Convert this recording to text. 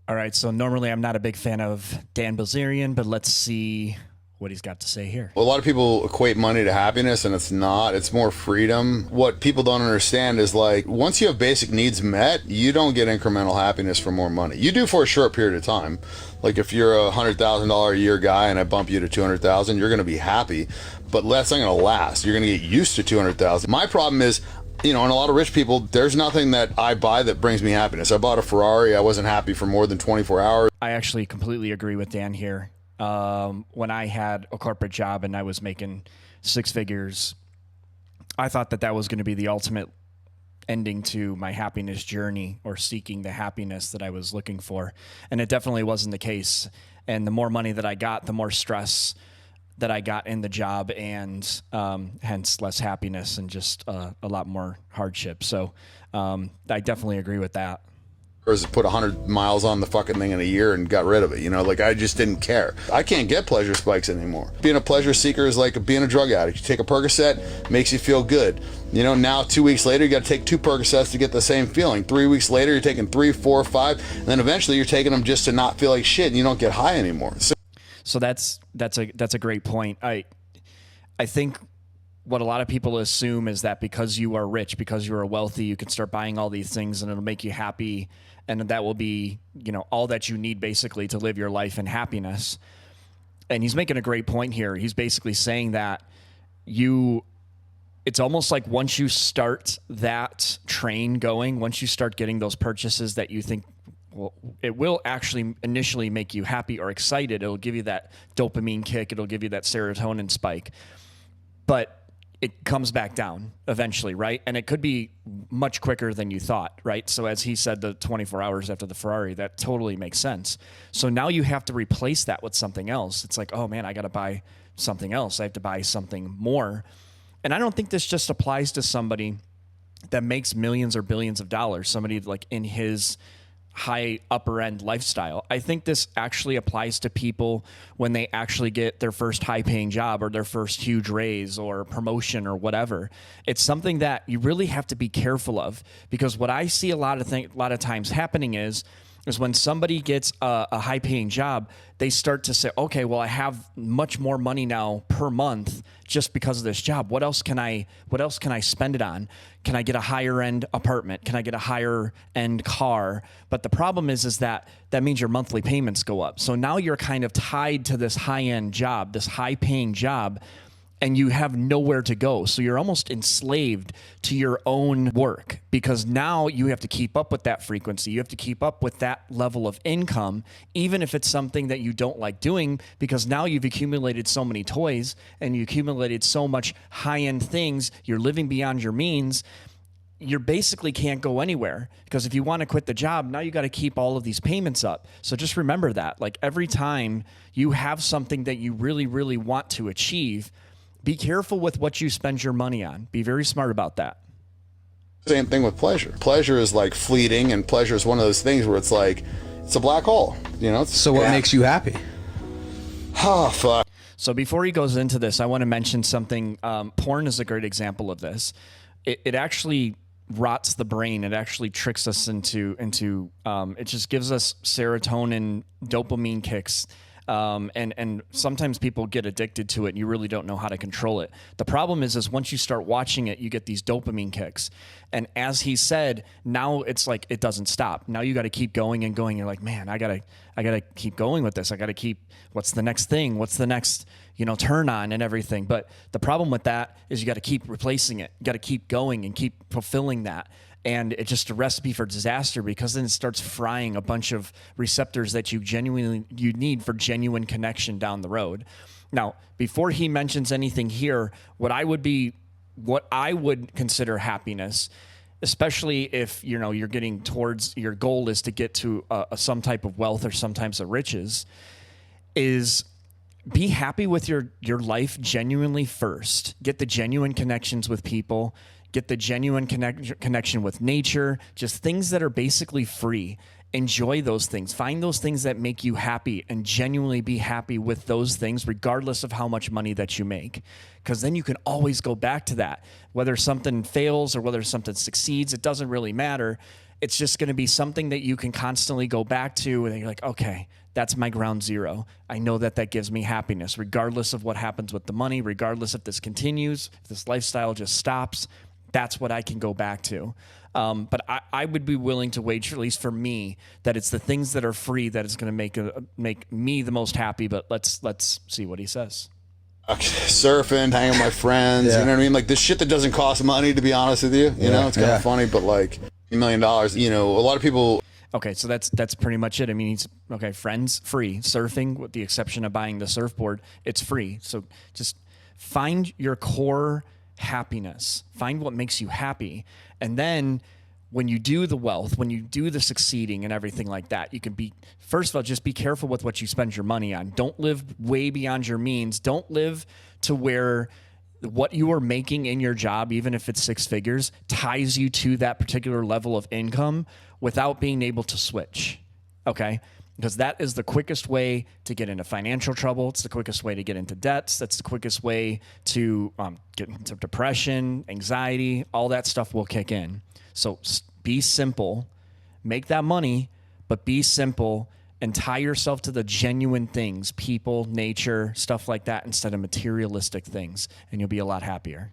All right, so normally I'm not a big fan of Dan Bilzerian, but let's see what he's got to say here. Well, a lot of people equate money to happiness, and it's not. It's more freedom. What people don't understand is, like, once you have basic needs met, you don't get incremental happiness for more money. You do for a short period of time. Like, if you're a $100,000 a year guy and I bump you to 200,000, you're going to be happy, but that's not going to last. You're going to get used to 200,000. My problem is, and a lot of rich people, there's nothing that I buy that brings me happiness. I bought a Ferrari. I wasn't happy for more than 24 hours. I actually completely agree with Dan here. When I had a corporate job and I was making six figures, I thought that was going to be the ultimate ending to my happiness journey, or seeking the happiness that I was looking for. And it definitely wasn't the case. And the more money that I got, the more stress that I got in the job, and hence less happiness and just a lot more hardship. So I definitely agree with that. Or put 100 miles on the fucking thing in a year and got rid of it. Like, I just didn't care. I can't get pleasure spikes anymore. Being a pleasure seeker is like being a drug addict. You take a Percocet, makes you feel good. Now 2 weeks later, you got to take 2 Percocets to get the same feeling. 3 weeks later, you're taking 3, 4, 5, and then eventually you're taking them just to not feel like shit, and you don't get high anymore. So that's a great point. I think what a lot of people assume is that because you are rich, because you are wealthy, you can start buying all these things and it'll make you happy, and that will be, all that you need basically to live your life in happiness. And he's making a great point here. He's basically saying that it's almost like once you start that train going, once you start getting those purchases that you think, well, it will actually initially make you happy or excited. It'll give you that dopamine kick. It'll give you that serotonin spike. But it comes back down eventually, right? And it could be much quicker than you thought, right? So as he said, the 24 hours after the Ferrari, that totally makes sense. So now you have to replace that with something else. It's like, oh man, I got to buy something else. I have to buy something more. And I don't think this just applies to somebody that makes millions or billions of dollars, somebody like in his high upper end lifestyle. I think this actually applies to people when they actually get their first high paying job or their first huge raise or promotion or whatever. It's something that you really have to be careful of, because what I see a lot of times happening is when somebody gets a high paying job, they start to say, okay, well, I have much more money now per month just because of this job. What else can I spend it on? Can I get a higher end apartment? Can I get a higher end car? But the problem is that means your monthly payments go up. So now you're kind of tied to this high end job, this high paying job, and you have nowhere to go. So you're almost enslaved to your own work, because now you have to keep up with that frequency. You have to keep up with that level of income, even if it's something that you don't like doing, because now you've accumulated so many toys and you accumulated so much high-end things. You're living beyond your means. You basically can't go anywhere, because if you want to quit the job, now you got to keep all of these payments up. So just remember that, like, every time you have something that you really, really want to achieve, be careful with what you spend your money on. Be very smart about that. Same thing with pleasure. Pleasure is like fleeting, and pleasure is one of those things where it's like, it's a black hole. So what makes you happy? Oh, fuck. So before he goes into this, I want to mention something. Porn is a great example of this. It actually rots the brain. It actually tricks us into it just gives us serotonin, dopamine kicks. And sometimes people get addicted to it and you really don't know how to control it. The problem is once you start watching it, you get these dopamine kicks. And as he said, now it's like, it doesn't stop. Now you got to keep going and going. You're like, man, I gotta keep going with this. I got to keep, what's the next thing? What's the next, turn on and everything. But the problem with that is you got to keep replacing it. You got to keep going and keep fulfilling that. And it's just a recipe for disaster, because then it starts frying a bunch of receptors that you need for genuine connection down the road. Now, before he mentions anything here, what I would consider happiness, especially if you're getting towards your goal is to get to some type of wealth or some types of riches, is be happy with your life genuinely first. Get the genuine connections with people. Get the genuine connection with nature, just things that are basically free. Enjoy those things. Find those things that make you happy and genuinely be happy with those things, regardless of how much money that you make. Because then you can always go back to that. Whether something fails or whether something succeeds, it doesn't really matter. it's just going to be something that you can constantly go back to, and you're like, okay, that's my ground zero. I know that that gives me happiness, regardless of what happens with the money, regardless if this continues, if this lifestyle just stops. That's what I can go back to. But I would be willing to wager, at least for me, that it's the things that are free that is going to make me the most happy. But let's see what he says. Surfing, hanging with my friends, you know what I mean? Like the shit that doesn't cost money, to be honest with you. You know, it's kind of funny, but like $1 million, you know, a lot of people. Okay, so that's pretty much it. I mean, friends, free. Surfing, with the exception of buying the surfboard, it's free. So just find your core happiness. Find what makes you happy. And then when you do the wealth, when you do the succeeding and everything like that, you can be, first of all, just be careful with what you spend your money on. Don't live way beyond your means. Don't live to where what you are making in your job, even if it's 6 figures, ties you to that particular level of income without being able to switch. Okay? Because that is the quickest way to get into financial trouble. It's the quickest way to get into debts. That's the quickest way to get into depression, anxiety. All that stuff will kick in. So be simple. Make that money, but be simple and tie yourself to the genuine things, people, nature, stuff like that, instead of materialistic things, and you'll be a lot happier.